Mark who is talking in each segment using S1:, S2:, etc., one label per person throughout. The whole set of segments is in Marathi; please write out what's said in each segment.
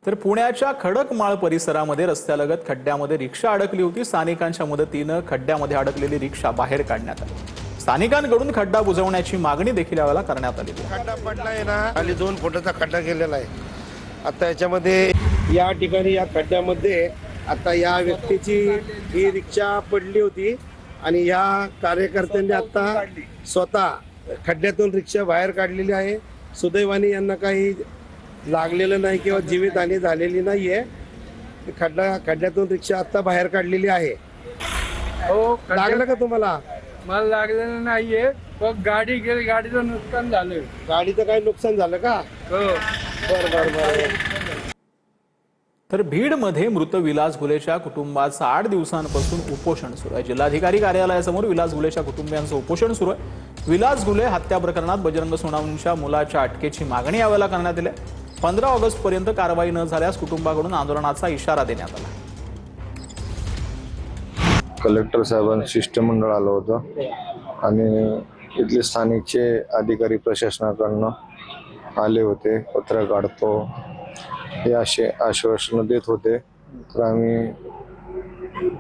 S1: तर पुण्याच्या खडकमाळ परिसरामध्ये रस्त्यालगत खड्ड्यामध्ये रिक्षा अडकली होती। स्थानिकांच्या मदतीने खड्ड्यामध्ये अडकलेली रिक्षा बाहेर काढण्यात आली। स्थानिकांकडून खड्डा बुजवण्याची मागणी देखील यावेळेला करण्यात आली।
S2: खड्डा पडलाय ना, खाली 2 फुटाचा खड्डा केलेला आहे। आता याच्यामध्ये या ठिकाणी या खड्ड्यामध्ये आता या व्यक्तीची ही रिक्षा पडली होती आणि या कार्यकर्त्यांनी आता स्वतः खड्ड्यातून रिक्षा बाहेर काढलेली आहे। सुदैवाने यांना काही लागलेलं नाही किंवा जीवितहानी झालेली नाहीये। खड्ड्यातून रिक्षा आता बाहेर काढलेली आहे।
S3: हो,
S2: लागलं का तुम्हाला?
S3: मला लागलेलं नाहीये, पण गाडी गेली, गाडीचं नुकसान झालं।
S2: गाडीचं काही नुकसान झालं का?
S3: हो,
S2: बरं।
S1: तर बीडमध्ये मृत विलास घुलेच्या कुटुंबाचं 8 दिवसांपासून उपोषण सुरू आहे। जिल्हाधिकारी कार्यालयासमोर विलास घुलेच्या कुटुंबियांचं उपोषण सुरू आहे। विलास घुले हत्या प्रकरणात बजरंग सोनवणेंच्या मुलाच्या अटकेची मागणी यावेळेला करण्यात आली आहे। 15 ऑगस्ट पर्यंत कारवाई न झाल्यास कुटुंबाकडून आंदोलनाचा इशारा देण्यात आला।
S4: कलेक्टर साहेबांचं शिष्टमंडळ आलं होतं आणि इथले स्थानिकचे अधिकारी प्रशासनाकडून आले होते। पत्र काढतो हे असे आश्वासन देत होते। तर आम्ही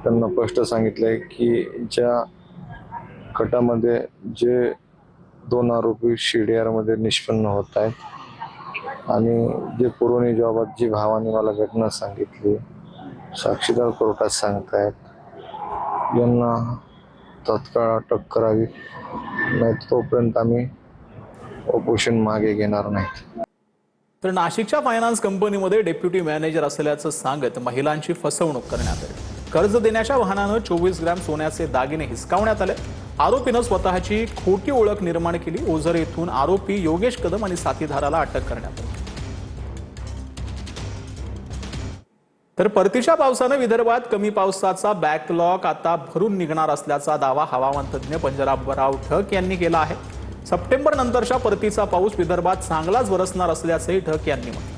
S4: त्यांना स्पष्ट सांगितलंय की ज्या गटामध्ये जे 2 आरोपी CDR मध्ये निष्पन्न होत आहेत आणि जे पुरवणी जबाबात जी भावाने मला घटना सांगितली, साक्षीदार कोर्टात सांगतायत, यांना तत्काळ अटक करावी, नाही तोपर्यंत आम्ही उपोषण मागे घेणार नाही।
S1: तर नाशिकच्या फायनान्स कंपनीमध्ये डेप्युटी मॅनेजर असल्याचं सांगत महिलांची फसवणूक करण्यात आली। कर्ज देण्याच्या बहाण्याने 24 ग्रॅम सोन्याचे दागिने हिसकावण्यात आले। आरोपीनं स्वतःची खोटी ओळख निर्माण केली। ओझर येथून आरोपी योगेश कदम आणि साथीदाराला अटक करण्यात आली। तर परतीच्या पावसाने विदर्भात कमी पावसाचा बॅकलॉग आता भरून निघणार असल्याचा दावा हवामान तज्ज्ञ पंजाबराव ठक यांनी केला आहे। सप्टेंबर नंतरच्या परतीचा पाऊस विदर्भात चांगलाच बरसणार असल्याचंही ठक यांनी म्हटलं।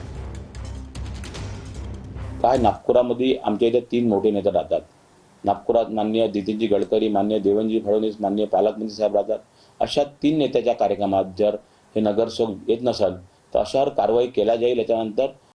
S5: काय नागपुरामध्ये आमच्या इथे 3 मोठे नेते राहतात। नागपुरात माननीय नितीनजी गडकरी, माननीय देवेंद्रजी फडणवीस, माननीय पालकमंत्री साहेब राहतात। अशा 3 नेत्याच्या कार्यक्रमात जर हे नगरसेवक येत नसेल तर अशावर कारवाई केल्या जाईल। याच्यानंतर